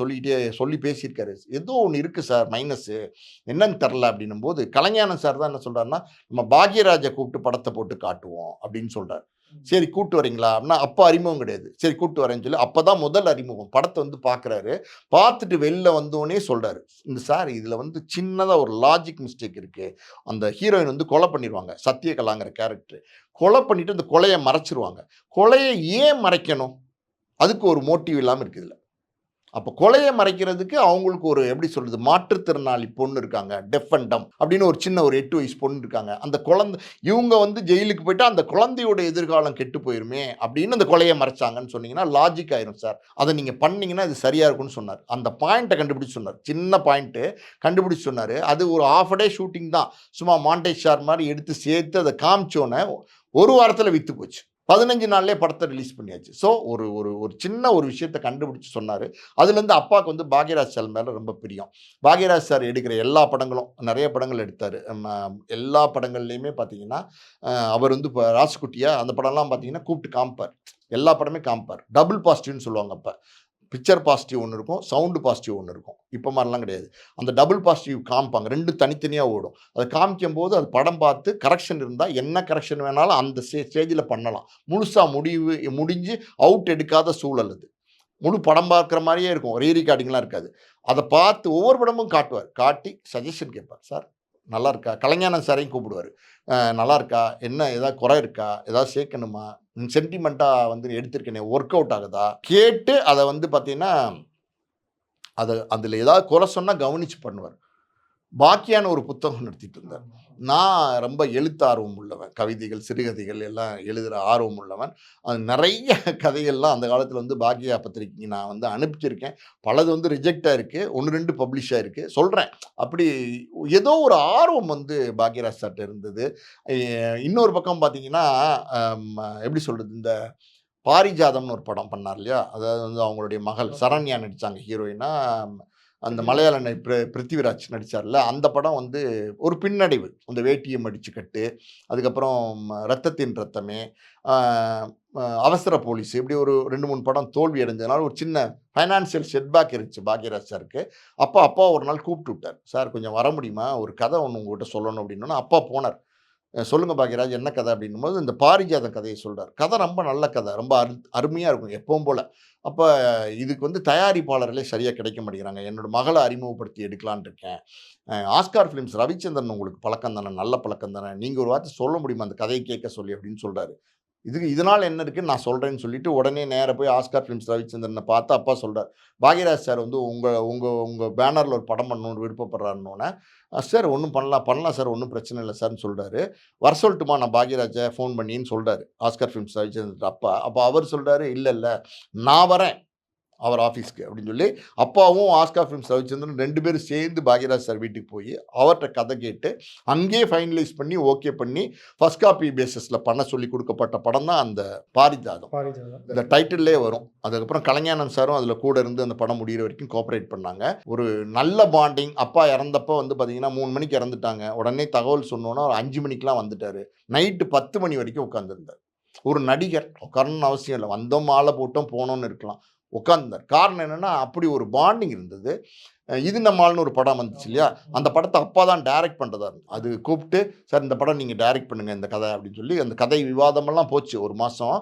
சொல்லி பேசியிருக்காரு. ஏதோ ஒண்ணு இருக்கு சார் மைனஸு. என்னன்னு தெரியல அப்படின்னும்போது, கலைஞானம் சார் தான் என்ன சொல்றாருன்னா, நம்ம பாக்யராஜ கூப்பிட்டு படத்த போட்டு காட்டுவோம் அப்படின்னு சொல்றாரு. சரி கூட்டு வரீங்களா? அப்படின்னா அப்ப அறிமுகம் கிடையாது. சரி கூட்டு வரேன்னு சொல்லி அப்பதான் முதல் அறிமுகம். படத்த வந்து பார்க்குறாரு. பார்த்துட்டு வெளில வந்தோனே சொல்றாரு. இந்த சார் இதுல வந்து சின்னதா ஒரு லாஜிக் மிஸ்டேக் இருக்கு. அந்த ஹீரோயின் வந்து கொலை பண்ணிருவாங்க. சத்யகலாங்கிற கேரக்டர். கொலை பண்ணிட்டு அந்த கொலைய மறைச்சிருவாங்க. கொலைய ஏன் மறைக்கணும்? அதுக்கு ஒரு மோட்டிவ் இல்லாம இருக்கு இதுல. அப்போ கொலைய மறைக்கிறதுக்கு அவங்களுக்கு ஒரு எப்படி சொல்றது? மாற்றுத்திறனாளி பொண்ணு இருக்காங்க. டெஃப் அண்ட் டம்ப் அப்படின்னு ஒரு சின்ன ஒரு 8 வயசு பொண்ணு இருக்காங்க. அந்த குழந்தை இவங்க வந்து ஜெயிலுக்கு போயிட்டா அந்த குழந்தையோட எதிர்காலம் கெட்டு போயிருமே அப்படின்னு அந்த கொலைய மறைச்சாங்கன்னு சொன்னீங்கன்னா லாஜிக் ஆயிரும் சார். அத நீங்க பண்ணீங்கன்னா இது சரியா இருக்கும்னு சொன்னார். அந்த பாயிண்ட்ட கண்டுபிடிச்சு சொன்னார். சின்ன பாயிண்ட் கண்டுபிடிச்சு சொன்னாரு. அது ஒரு ஹாஃப் டே ஷூட்டிங் தான். சும்மா மாண்டேஜ் ஷாட் மாரி எடுத்து சேர்த்து அத காமிச்சோனே 1 வாரத்துல வித்து போச்சு. 15 நாள்லயே படத்த ரிலீஸ் பண்ணியாச்சு. ஸோ ஒரு ஒரு ஒரு சின்ன ஒரு விஷயத்த கண்டுபிடிச்சு சொன்னாரு. அதுலேருந்து அப்பாவுக்கு வந்து பாக்யராஜ் சார் மேல ரொம்ப பிரியம். பாக்யராஜ் சார் எடுக்கிற எல்லா படங்களும் நெறைய படங்கள் எடுத்தாரு. எல்லா படங்கள்லயுமே பார்த்தீங்கன்னா, அவர் வந்து இப்ப ராசுகுட்டியா அந்த படம்லாம் பார்த்தீங்கன்னா கூப்பிட்டு காமிப்பார். எல்லா படமே காமிப்பார். டபுள் பாசிட்டிவ்னு சொல்லுவாங்க அப்ப. பிக்சர் பாசிட்டிவ் ஒண்ணு இருக்கும். சவுண்ட் பாசிட்டிவ் ஒண்ணு இருக்கும். இப்ப மாரிலாம் கிடையாது. அந்த டபுள் பாசிட்டிவ் காமிப்பாங்க. 2 தனித்தனியா ஓடும். அத காமிக்கும்போது அது படம் பார்த்து கரெக்ஷன் இருந்தா என்ன கரெக்ஷன் வேணாலும் அந்த ஸ்டேஜ்ல பண்ணலாம். முழுசா முடிஞ்சு அவுட் எடுக்காத சூழல் அது. முழு படம் பார்க்குற மாரியே இருக்கும். ரெக்கார்டிங்லாம் இருக்காது. அத பார்த்து ஒவ்வொரு படமும் காட்டுவார். காட்டி சஜஷன் கேட்பார். சார் நல்லா இருக்கா? கலைஞானம் சாரையும் கூப்பிடுவாரு. நல்லா இருக்கா? என்ன ஏதாவது குறை இருக்கா? ஏதாவது சேர்க்கணுமா? சென்டிமெண்ட்டா வந்து எடுத்திருக்கேனே ஒர்க் அவுட் ஆகுதா? கேட்டு அத வந்து பார்த்தீங்கன்னா, அதில ஏதாவது குறை சொன்னா கவனிச்சு பண்ணுவார். பாக்கியான்னு ஒரு புத்தகம் நடத்திட்டு இருந்தார். நான் ரொம்ப எழுத்து ஆர்வம் உள்ளவன். கவிதைகள், சிறுகதைகள் எல்லாம் எழுதுற ஆர்வம் உள்ளவன். அது நெறைய கதைகள்லாம் அந்த காலத்தில வந்து பாக்கியா பத்திரிக்கைக்கு நான் வந்து அனுப்பிச்சிருக்கேன். பலது வந்து ரிஜெக்ட் ஆயிருக்கு. 1, 2 பப்ளிஷ் ஆயிருக்கு. சொல்றேன். அப்படி ஏதோ ஒரு ஆர்வம் வந்து பாக்யராஜ் சார்ட்ட இருந்தது. இன்னொரு பக்கம் பார்த்தீங்கன்னா, எப்படி சொல்றது? இந்த பாரிஜாதம்னு ஒரு படம் பண்ணார் இல்லையா? அதாவது வந்து அவங்களுடைய மகள் சரண்யா நடிச்சாங்க ஹீரோயினா. அந்த மலையாள பிருத்திவிராஜ் நடிச்சார்ல, அந்த படம் வந்து ஒரு பின்னடைவு. அந்த வேட்டிய மடிச்சு கட்டு, அதுக்கப்புறம் ரத்தத்தின் ரத்தமே, ஆ அவசர போலீஸ் இப்படி ஒரு 2, 3 படம் தோல்வி அடைஞ்சதுனால ஒரு சின்ன ஃபைனான்சியல் செட்பேக் இருந்துச்சு பாக்யராஜ் சாருக்கு. அப்பா ஒரு நாள் கூப்பிட்டு விட்டார். "சார் கொஞ்சம் வர முடியுமா? ஒரு கதை ஒண்ணு உங்ககிட்ட சொல்லணும்" அப்படின்னோனே அப்பா போனார். சொல்லுங்க பாக்யராஜ் என்ன கதை அப்படின்னும்போது, இந்த பாரிஜாதம் கதைய சொல்றார். கதை ரொம்ப நல்ல கதை. ரொம்ப அருமையா இருக்கும் எப்பவும் போல. அப்ப இதுக்கு வந்து தயாரிப்பாளர்களே சரியா கிடைக்க மாட்டேங்கிறாங்க. என்னோட மகள அறிமுகப்படுத்தி எடுக்கலான்னு இருக்கேன். ஆஸ்கார் ஃபிலிம்ஸ் ரவிச்சந்திரன் உங்களுக்கு பழக்கம் தானே, நல்ல பழக்கம் தானே. நீங்க ஒரு வார்த்தை சொல்ல முடியுமா அந்த கதைய கேட்க சொல்லி அப்படின்னு சொல்றாரு. இதனால என்ன இருக்குன்னு நான் சொல்றேன்னு சொல்லிட்டு, உடனே நேரா போய் ஆஸ்கார் ஃபிலிம்ஸ் ரவிச்சந்திரன பார்த்து அப்பா சொல்றார். பாக்யராஜ் சார் வந்து உங்க உங்க உங்க பேனர்ல ஒரு படம் பண்ணணும்னு விருப்பப்படுறாருன்னோனே, சார் ஒண்ணும் பண்ணலாம் சார் ஒண்ணும் பிரச்சனை இல்ல சார்ன்னு சொல்றாரு. வர சொல்லட்டுமா நான் பாக்யராஜ ஃபோன் பண்ணின்னு சொல்றாரு. ஆஸ்கார் ஃபிலிம்ஸ் ரவிச்சந்திரன் அப்பா. அப்ப அவர் சொல்றாரு, இல்ல நான் வரேன் அவர் ஆஃபீஸ்க்கு அப்படின்னு சொல்லி, அப்பாவும் ஆஸ்கார் ஃபிலிம்ஸ் ரவிச்சந்திரன் 2 பேரும் சேர்ந்து பாக்யராஜ் சார் வீட்டுக்கு போய் அவர்ட்ட கதை கேட்டு, அங்கேயே ஃபைனலைஸ் பண்ணி, ஓகே பண்ணி, ஃபர்ஸ்ட் காப்பி பேசிஸ்ல பண்ண சொல்லி கொடுக்கப்பட்ட படம் தான் அந்த பாரிஜாதம். இந்த டைட்டில்லே வரும். அதுக்கப்புறம் கலைஞானம் சாரும் அதில் கூட இருந்து அந்த படம் முடிகிற வரைக்கும் கோஆப்ரேட் பண்ணாங்க. ஒரு நல்ல பாண்டிங். அப்பா இறந்தப்போ வந்து பார்த்தீங்கன்னா 3 மணிக்கு இறந்துட்டாங்க. உடனே தகவல் சொன்னோன்னா ஒரு 5 மணிக்கெலாம் வந்துட்டாரு. நைட்டு 10 மணி வரைக்கும் உட்காந்துருந்தார். ஒரு நடிகர் உட்காரணும்னு அவசியம் இல்லை. வந்தோம் மாலை போட்டோம் போனோம்னு இருக்கலாம். உட்கார்ந்தார். காரணம் என்னன்னா, அப்படி ஒரு பாண்டிங் இருந்தது. இது நம்மால்னு ஒரு படம் வந்துச்சு இல்லையா, அந்த படத்தை அப்பா தான் டைரக்ட் பண்ணுறதா இருந்தது. அது கூப்பிட்டு சார் இந்த படம் நீங்கள் டைரக்ட் பண்ணுங்கள் இந்த கதை அப்படின்னு சொல்லி அந்த கதை விவாதமெல்லாம் போச்சு ஒரு மாதம்.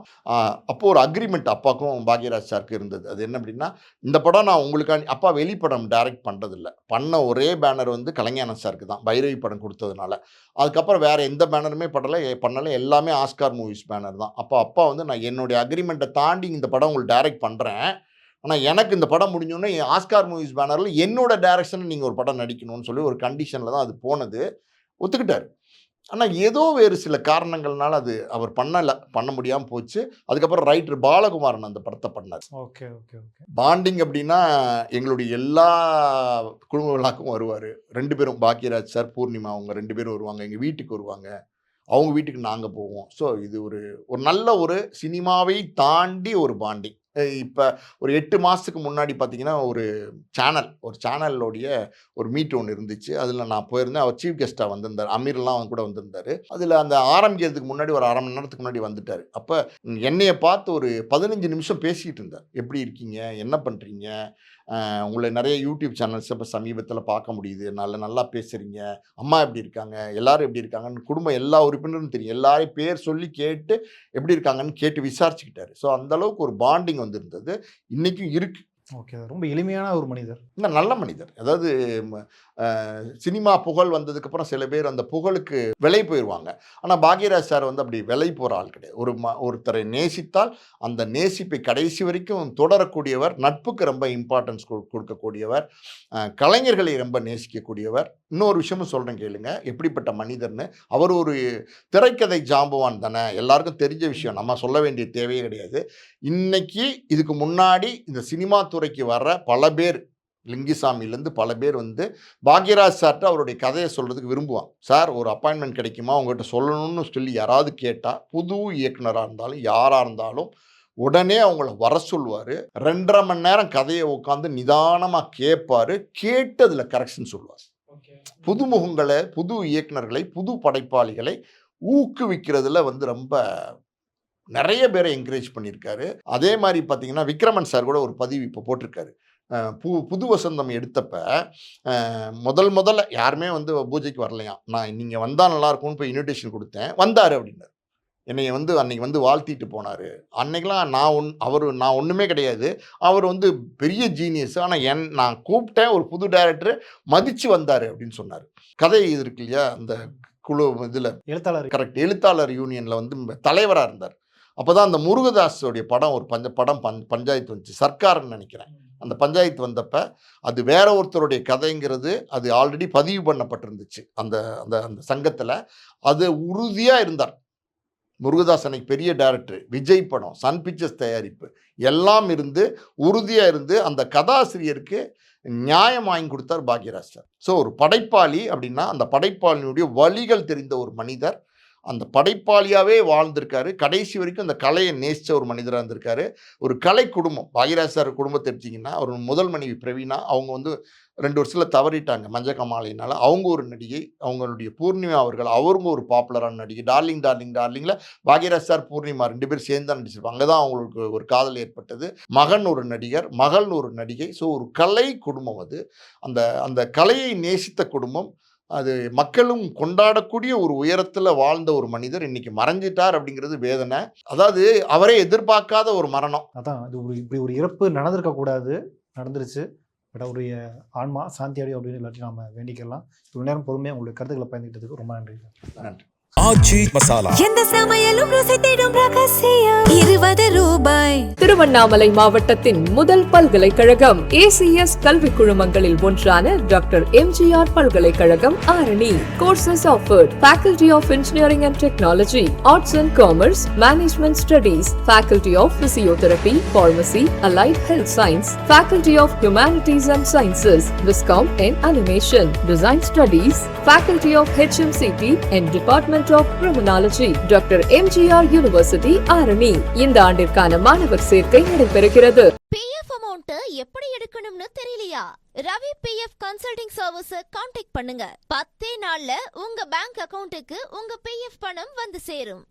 அப்போது ஒரு அக்ரிமெண்ட் அப்பாவுக்கும் பாக்யராஜ் சாருக்கு இருந்தது. அது என்ன அப்படின்னா, இந்த படம் நான் உங்களுக்காண்டி அப்பா வெளிப்படம் டைரக்ட் பண்ணுறதில்ல, பண்ண ஒரே பேனர் வந்து கலைஞானன் சாருக்கு தான், பைரவி படம் கொடுத்ததுனால. அதுக்கப்புறம் வேறு எந்த பேனருமே பண்ணலை, எல்லாமே ஆஸ்கார் மூவிஸ் பேனர் தான். அப்பா வந்து நான் என்னுடைய அக்ரிமெண்ட்டை தாண்டி இந்த படம் உங்களுக்கு டைரக்ட் பண்ணுறேன், ஆனால் எனக்கு இந்த படம் முடிஞ்சோன்னே ஆஸ்கார் மூவிஸ் பேனரில் என்னோட டைரக்ஷனில் நீங்கள் ஒரு படம் நடிக்கணும்னு சொல்லி ஒரு கண்டிஷனில் தான் அது போனது. ஒத்துக்கிட்டார். ஆனால் ஏதோ வேறு சில காரணங்கள்னால அது அவர் பண்ண முடியாமல் போச்சு. அதுக்கப்புறம் ரைட்டர் பாலகுமாரன் அந்த படத்தை பண்ணார். Okay okay okay. பாண்டிங் அப்படின்னா எங்களுடைய எல்லா குடும்ப விழாக்கும் வருவார். 2 பேரும், பாக்யராஜ் சார், பூர்ணிமா, அவங்க 2 பேரும் வருவாங்க. எங்கள் வீட்டுக்கு வருவாங்க, அவங்க வீட்டுக்கு நாங்கள் போவோம். ஸோ இது ஒரு நல்ல ஒரு சினிமாவை தாண்டி ஒரு பாண்டிங். இப்போ ஒரு 8 மாதத்துக்கு முன்னாடி பார்த்தீங்கன்னா ஒரு சேனலோடைய ஒரு மீட் ஒன்று இருந்துச்சு. அதில் நான் போயிருந்தேன். அவர் சீஃப் கெஸ்ட்டாக வந்திருந்தார். அமீர்லாம் அவங்க கூட வந்திருந்தார். அதில் அந்த ஆரம்பிக்கிறதுக்கு முன்னாடி ஒரு 1/2 மணி நேரத்துக்கு முன்னாடி வந்துட்டார். அப்போ என்னையை பார்த்து ஒரு 15 நிமிஷம் பேசிக்கிட்டு இருந்தார். எப்படி இருக்கீங்க, என்ன பண்ணுறீங்க, உங்களை நிறைய யூடியூப் சேனல்ஸ் இப்போ சமீபத்தில் பார்க்க முடியுது, நல்லா பேசுகிறீங்க, அம்மா எப்படி இருக்காங்க, எல்லாரும் எப்படி இருக்காங்கன்னு, குடும்பம் எல்லா உறுப்பினரும் தெரியும், எல்லாரையும் பேர் சொல்லி கேட்டு எப்படி இருக்காங்கன்னு கேட்டு விசாரிச்சுக்கிட்டாரு. ஸோ அந்தளவுக்கு ஒரு பாண்டிங் வந்திருந்தது, இன்றைக்கும் இருக்குது. ஓகே. ரொம்ப எளிமையான ஒரு மனிதர், இன்னும் நல்ல மனிதர். அதாவது சினிமா புகழ் வந்ததுக்கப்புறம் சில பேர் அந்த புகழுக்கு விலை போயிடுவாங்க. ஆனால் பாக்யராஜ் சார் வந்து அப்படி விலை போகிற ஆள் கிடையாது. ஒருத்தரை நேசித்தால் அந்த நேசிப்பை கடைசி வரைக்கும் தொடரக்கூடியவர், நட்புக்கு ரொம்ப இம்பார்ட்டன்ஸ் கொடுக்கக்கூடியவர், கலைஞர்களை ரொம்ப நேசிக்கக்கூடியவர். இன்னொரு விஷயமும் சொல்கிறேன் கேளுங்க, எப்படிப்பட்ட மனிதர்னு. அவர் ஒரு திரைக்கதை ஜாம்பவான் தானே, எல்லாருக்கும் தெரிஞ்ச விஷயம், நம்ம சொல்ல வேண்டிய தேவையே கிடையாது. இன்னைக்கு இதுக்கு முன்னாடி இந்த சினிமா துறைக்கு வர்ற பல பேர், லிங்கிசாமியிலேருந்து பல பேர் வந்து பாக்யராஜ் சார்கிட்ட அவருடைய கதையை சொல்கிறதுக்கு விரும்புவாங்க. சார் ஒரு அப்பாயின்மெண்ட் கிடைக்குமா உங்கள்கிட்ட சொல்லணும்னு சொல்லி யாராவது கேட்டால், புது இயக்குனராக இருந்தாலும் யாராக இருந்தாலும் உடனே அவங்கள வர சொல்லுவார். 2.5 மணி நேரம் கதையை உட்காந்து நிதானமாக கேட்பார். கேட்டு அதில் கரெக்ஷன் சொல்லுவார். புதுமுகங்களை, புது இயக்குனர்களை, புது படைப்பாளிகளை ஊக்குவிக்கிறதுல வந்து ரொம்ப நிறைய பேரை என்கரேஜ் பண்ணியிருக்காரு. அதே மாதிரி பார்த்தீங்கன்னா விக்ரமன் சார் கூட ஒரு பதிவு இப்போ போட்டிருக்காரு. புது வசந்தம் எடுத்தப்ப முதல்ல யாருமே வந்து பூஜைக்கு வரலையாம். நான் நீங்கள் வந்தால் நல்லாயிருக்கும்னு போய் இன்விடேஷன் கொடுத்தேன், வந்தார் அப்படின்னாரு. என்னை வந்து அன்னைக்கு வந்து வாழ்த்திட்டு போனார். அன்னைக்கெலாம் நான் ஒன்றுமே கிடையாது, அவர் வந்து பெரிய ஜீனியஸ். ஆனால் நான் கூப்பிட்டேன், ஒரு புது டைரக்டர் மதித்து வந்தார் அப்படின்னு சொன்னார். கதை இது இருக்கு இல்லையா, அந்த குழு இதில் எழுத்தாளர், கரெக்ட், எழுத்தாளர் யூனியனில் வந்து தலைவராக இருந்தார். அப்போ தான் அந்த முருகதாஸோடைய படம் ஒரு பஞ்சாயத்து வந்துச்சு, சர்க்கார்னு நினைக்கிறேன். அந்த பஞ்சாயத்து வந்தப்போ அது வேற ஒருத்தருடைய கதைங்கிறது அது ஆல்ரெடி பதிவு பண்ணப்பட்டிருந்துச்சு அந்த அந்த அந்த சங்கத்தில். அது உறுதியாக இருந்தார் முருகதாஸ். அன்னைக்கு பெரிய டைரக்டர், விஜய் படம், சன் பிக்சர்ஸ் தயாரிப்பு எல்லாம் இருந்து உறுதியாக இருந்து அந்த கதாசிரியருக்கு நியாயம் வாங்கி கொடுத்தார் பாக்யராஜ் சார். ஸோ ஒரு படைப்பாளி அப்படின்னா அந்த படைப்பாளியினுடைய வழிகள் தெரிந்த ஒரு மனிதர், அந்த படைப்பாளியாகவே வாழ்ந்திருக்காரு. கடைசி வரைக்கும் அந்த கலையை நேசித்த ஒரு மனிதராக இருந்திருக்காரு. ஒரு கலை குடும்பம், பாக்யராஜ் சார் குடும்பத்தை எடுத்திங்கன்னா அவர் முதல் மனைவி பிரவீனா, அவங்க வந்து 2 வருஷத்தில் தவறிட்டாங்க மஞ்சக்கமாலையினால். அவங்க ஒரு நடிகை, அவங்களுடைய பூர்ணிமா அவர்கள், அவருங்க ஒரு பாப்புலரான நடிகை. டார்லிங்கில் பாக்யராஜ் சார் பூர்ணிமா 2 பேர் சேர்ந்து தான் நடிச்சிருப்பாங்க. அங்கே தான் அவங்களுக்கு ஒரு காதல் ஏற்பட்டது. மகன் ஒரு நடிகர், மகள்னு ஒரு நடிகை. ஸோ ஒரு கலை குடும்பம் அது. அந்த அந்த கலையை நேசித்த குடும்பம், அது மக்களும் கொண்டாடக்கூடிய ஒரு உயரத்தில் வாழ்ந்த ஒரு மனிதர் இன்னைக்கு மறைஞ்சிட்டார் அப்படிங்கிறது வேதனை. அதாவது அவரே எதிர்பார்க்காத ஒரு மரணம். அதான் அது இப்படி ஒரு இறப்பு நடந்திருக்கக்கூடாது, நடந்துருச்சு. பட் அவருடைய ஆன்மா சாந்தி அடையும் அப்படின்னு எல்லாத்தையும் நம்ம வேண்டிக்கலாம். இவ்வளோ நேரம் பொறுமையாக உங்களுடைய கருத்துக்களை பயந்துக்கிட்டதுக்கு ரொம்ப நன்றி. நன்றி. ஆச்சி மசாலா, எந்த சமையலும் ருசி தேடும் ரகசியம் 20 ரூபாய். திருவண்ணாமலை மாவட்டத்தின் முதல் பல்கலைக்கழகம் ACS கல்வி குழுமங்களில் ஒன்றான டாக்டர் MGR பல்கலைக்கழகம் Arani. Courses offered: Faculty of Engineering and Technology, Arts and Commerce, Management Studies, Faculty of Physiotherapy, Pharmacy, Allied Health Science, Faculty of Humanities and Sciences, Viscom and Animation, Design Studies, Faculty of HMCT and Department of Criminology, doctor MGR university Arani. இந்த ஆண்டிற்கான மாணவர் சேர்க்கை நடைபெறுகிறது. PF amount எப்படி எடுக்கணும்னு தெரியலையா? Ravi PF consulting service contact பண்ணுங்க. 10 நாள்ல உங்க பேங்க் அக்கவுண்ட்டுக்கு உங்க PF பணம் வந்து சேரும்.